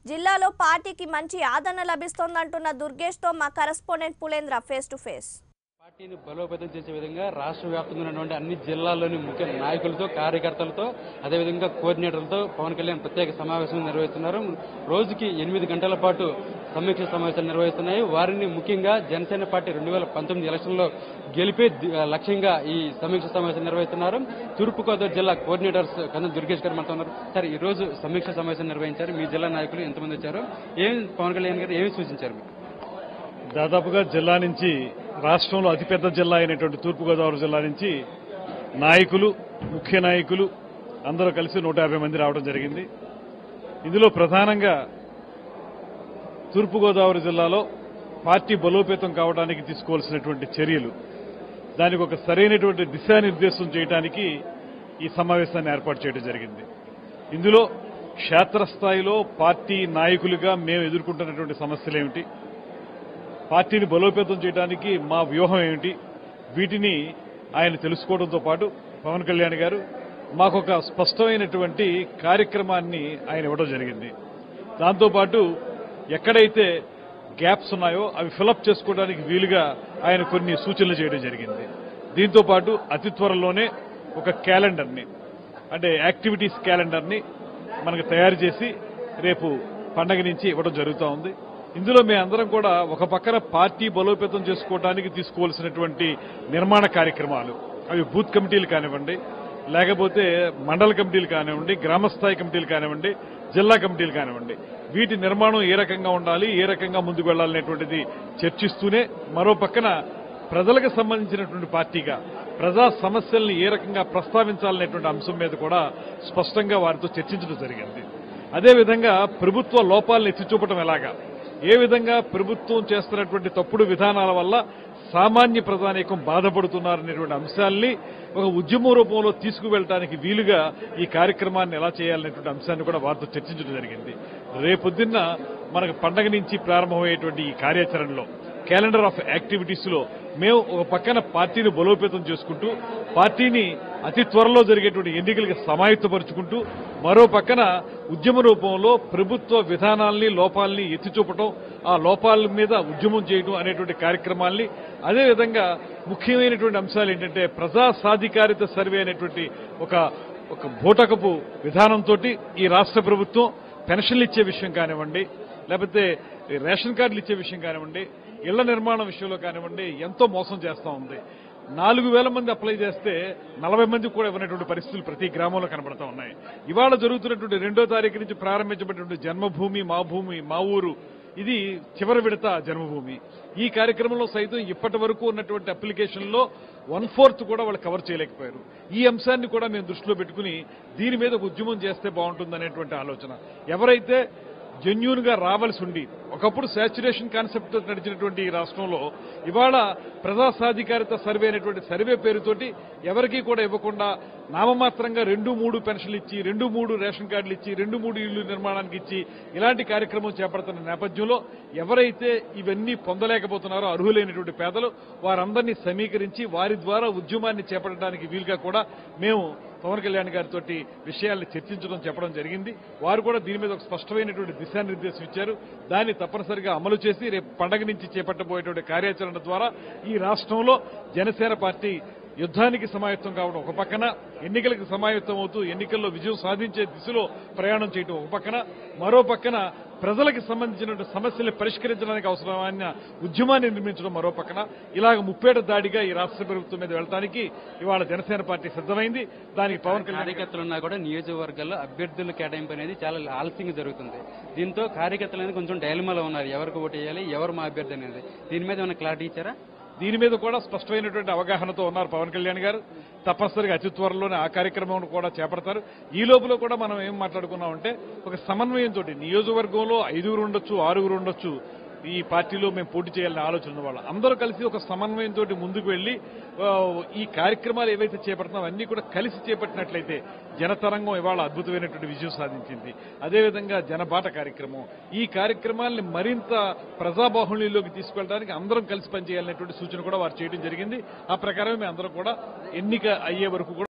జిల్లాలో పార్టీకి మంచి ఆదరణ లభిస్తోందంటున్న దుర్గేష్తో మా correspondent Pulendra face to face. పార్టీని బలోపేతం చేసే విధంగా రాష్ట్ర వ్యాప్తంగా ఉన్నటువంటి అన్ని జిల్లాల్లోని ముఖ్య నాయకులతో, కార్యకర్తలతో, అదేవిధంగా కోఆర్డినేటర్లతో పవన్ కళ్యాణ్ ప్రత్యేక సమావేశం నిర్వహిస్తున్నారు. రోజుకి 8 గంటల పాటు సమీక్ష సమావేశాలు నిర్వహిస్తున్నాయి. వారిని ముఖ్యంగా జనసేన పార్టీ 2019 ఎలక్షన్లో గెలిపే లక్ష్యంగా ఈ సమీక్ష సమావేశం నిర్వహిస్తున్నారు. తూర్పుగోదావరి జిల్లా కోఆర్డినేటర్స్ కన్నా దుర్గేష్ గారు మనతో ఉన్నారు. సార్, ఈ రోజు సమీక్ష సమావేశం నిర్వహించారు. మీ జిల్లా నాయకులు ఎంతమంది వచ్చారు? పవన్ కళ్యాణ్ గారు ఏమి సూచించారు? దాదాపుగా జిల్లా నుంచి, రాష్ట్రంలో అతిపెద్ద జిల్లా అయినటువంటి తూర్పుగోదావరి జిల్లా నుంచి నాయకులు, ముఖ్య నాయకులు అందరూ కలిసి 150 మంది రావడం జరిగింది. ఇందులో ప్రధానంగా తూర్పుగోదావరి జిల్లాలో పార్టీ బలోపేతం కావడానికి తీసుకోవాల్సినటువంటి చర్యలు, దానికి ఒక సరైనటువంటి దిశానిర్దేశం చేయడానికి ఈ సమావేశాన్ని ఏర్పాటు చేయడం జరిగింది. ఇందులో క్షేత్రస్థాయిలో పార్టీ నాయకులుగా మేము ఎదుర్కొంటున్నటువంటి సమస్యలేమిటి, పార్టీని బలోపేతం చేయడానికి మా వ్యూహం ఏమిటి, వీటిని ఆయన తెలుసుకోవడంతో పాటు పవన్ కళ్యాణ్ గారు మాకొక స్పష్టమైనటువంటి కార్యక్రమాన్ని ఆయన ఇవ్వడం జరిగింది. దాంతోపాటు ఎక్కడైతే గ్యాప్స్ ఉన్నాయో అవి ఫిలప్ చేసుకోవడానికి వీలుగా ఆయన కొన్ని సూచనలు చేయడం జరిగింది. దీంతో పాటు అతి త్వరలోనే ఒక క్యాలెండర్ని, అంటే యాక్టివిటీస్ క్యాలెండర్ని మనకు తయారు చేసి రేపు పండగ నుంచి ఇవ్వడం జరుగుతూ ఉంది. ఇందులో మేమందరం కూడా ఒక పక్కన పార్టీ బలోపేతం చేసుకోవడానికి తీసుకోవాల్సినటువంటి నిర్మాణ కార్యక్రమాలు, అవి బూత్ కమిటీలు కానివ్వండి, లేకపోతే మండల కమిటీలు కానివ్వండి, గ్రామస్థాయి కమిటీలు కానివ్వండి, జిల్లా కమిటీలు కానివ్వండి, వీటి నిర్మాణం ఏ రకంగా ఉండాలి, ఏ రకంగా ముందుకు వెళ్లాలనేటువంటిది చర్చిస్తూనే, మరో పక్కన ప్రజలకు సంబంధించినటువంటి పార్టీగా ప్రజా సమస్యల్ని ఏ రకంగా ప్రస్తావించాలనేటువంటి అంశం మీద కూడా స్పష్టంగా వారితో చర్చించడం జరిగింది. అదేవిధంగా ప్రభుత్వ లోపాలను ఎత్తిచూపడం ఎలాగా, ఏ విధంగా ప్రభుత్వం చేస్తున్నటువంటి తప్పుడు విధానాల వల్ల సామాన్య ప్రజానీకం బాధపడుతున్నారనేటువంటి అంశాల్ని ఒక ఉద్యమ రూపంలో తీసుకువెళ్ళడానికి వీలుగా ఈ కార్యక్రమాన్ని ఎలా చేయాలనేటువంటి అంశాన్ని కూడా వారితో చర్చించడం జరిగింది. రేపొద్దున్న మనకు పండగ నుంచి ప్రారంభమయ్యేటువంటి ఈ కార్యాచరణలో, క్యాలెండర్ ఆఫ్ యాక్టివిటీస్ లో మేము ఒక పక్కన పార్టీని బలోపేతం చేసుకుంటూ, పార్టీని అతి త్వరలో జరిగేటువంటి ఎన్నికలకు సమాయత్తపరుచుకుంటూ, మరో పక్కన ఉద్యమ రూపంలో ప్రభుత్వ విధానాల్ని, లోపాలని ఎత్తిచూపటం, ఆ లోపాల మీద ఉద్యమం చేయడం అనేటువంటి కార్యక్రమాల్ని, అదేవిధంగా ముఖ్యమైనటువంటి అంశాలు ఏంటంటే ప్రజా సాధికారిత సర్వే అనేటువంటి ఒక బూటకపు విధానంతో ఈ రాష్ట్ర ప్రభుత్వం పెన్షన్లు ఇచ్చే విషయం కానివ్వండి, లేకపోతే రేషన్ కార్డులు ఇచ్చే విషయం కానివ్వండి, ఇళ్ల నిర్మాణం విషయంలో కానివ్వండి ఎంతో మోసం చేస్తూ ఉంది. 4,000 మంది అప్లై చేస్తే 40 మందికి కూడా ఇవ్వనటువంటి పరిస్థితులు ప్రతి గ్రామంలో కనబడతా ఉన్నాయి. ఇవాళ జరుగుతున్నటువంటి 2వ తారీఖు నుంచి ప్రారంభించబడినటువంటి జన్మభూమి మా భూమి మా ఊరు, ఇది చివరి విడత జన్మభూమి. ఈ కార్యక్రమంలో సైతం ఇప్పటి వరకు ఉన్నటువంటి అప్లికేషన్లో 1/4 కూడా వాళ్ళు కవర్ చేయలేకపోయారు. ఈ అంశాన్ని కూడా మేము దృష్టిలో పెట్టుకుని దీని మీద ఒక ఉద్యమం చేస్తే బాగుంటుందనేటువంటి ఆలోచన. ఎవరైతే జెన్యూన్ గా రావాల్సి ఉండి, ఒకప్పుడు శాచ్యురేషన్ కాన్సెప్ట్ తో నడిచినటువంటి ఈ రాష్ట్రంలో ఇవాళ ప్రజా సాధికారిత సర్వే అనేటువంటి సర్వే పేరుతోటి ఎవరికీ కూడా ఇవ్వకుండా నామమాత్రంగా 2-3 పెన్షన్లు ఇచ్చి, 2-3 రేషన్ కార్డులు ఇచ్చి, 2-3 ఇళ్లు నిర్మాణానికి ఇచ్చి ఇలాంటి కార్యక్రమం చేపడుతున్న నేపథ్యంలో ఎవరైతే ఇవన్నీ పొందలేకపోతున్నారో అర్హులైనటువంటి పేదలు, వారందరినీ సమీకరించి వారి ద్వారా ఉద్యమాన్ని చేపట్టడానికి వీలుగా కూడా మేము పవన్ కళ్యాణ్ గారితో విషయాల్ని చర్చించడం, చెప్పడం జరిగింది. వారు కూడా దీని మీద ఒక స్పష్టమైనటువంటి దిశానిర్దేశం ఇచ్చారు. దాన్ని తప్పనిసరిగా అమలు చేసి రేపు పండగ నుంచి చేపట్టబోయేటువంటి కార్యాచరణ ద్వారా ఈ రాష్ట్రంలో జనసేన పార్టీ యుద్ధానికి సమాయత్తం కావడం ఒక పక్కన, ఎన్నికలకు సమాయత్తం అవుతూ ఎన్నికల్లో విజయం సాధించే దిశలో ప్రయాణం చేయడం ఒక పక్కన, మరో పక్కన ప్రజలకు సంబంధించిన సమస్యల్ని పరిష్కరించడానికి అవసరమైన ఉద్యమాన్ని నిర్మించడం మరో పక్కన, ఇలాగ ముప్పేట దాడిగా ఈ రాష్ట్ర ప్రభుత్వం మీద వెళ్లడానికి ఇవాళ జనసేన పార్టీ సిద్ధమైంది. దానికి పవన్ కళ్యాణ్ కార్యకర్తలున్నా కూడా నియోజకవర్గాల్లో అభ్యర్థుల కేటాయింపు అనేది చాలా ఆలస్యంగా జరుగుతుంది. దీంతో కార్యకర్తలు అనేది కొంచెం డైలమాలో ఉన్నారు. ఎవరికి ఓటు వేయాలి, ఎవరు మా అభ్యర్థి అనేది, దీని మీద ఏమైనా క్లారిటీ ఇచ్చారా? దీని మీద కూడా స్పష్టమైనటువంటి అవగాహనతో ఉన్నారు పవన్ కళ్యాణ్ గారు. తప్పనిసరిగా అతి త్వరలోనే ఆ కార్యక్రమం కూడా చేపడతారు. ఈ లోపల కూడా మనం ఏం మాట్లాడుకున్నామంటే ఒక సమన్వయంతో నియోజకవర్గంలో 5 ఉండొచ్చు, 6 ఉండొచ్చు, ఈ పార్టీలో మేము పోటీ చేయాలనే ఆలోచన ఉన్న వాళ్ళు అందరూ కలిసి ఒక సమన్వయంతో ముందుకు వెళ్లి ఈ కార్యక్రమాలు ఏవైతే చేపడుతున్నామో అన్ని కూడా కలిసి చేపట్టినట్లయితే జనతరంగం ఇవాళ అద్భుతమైనటువంటి విజయం సాధించింది. అదేవిధంగా జనబాట కార్యక్రమం, ఈ కార్యక్రమాల్ని మరింత ప్రజాబాహుళ్యంలోకి తీసుకెళ్ళడానికి అందరం కలిసి పనిచేయాలనేటువంటి సూచన కూడా వారు చేయడం జరిగింది. ఆ ప్రకారమే మేము అందరం కూడా ఎన్నిక అయ్యే వరకు కూడా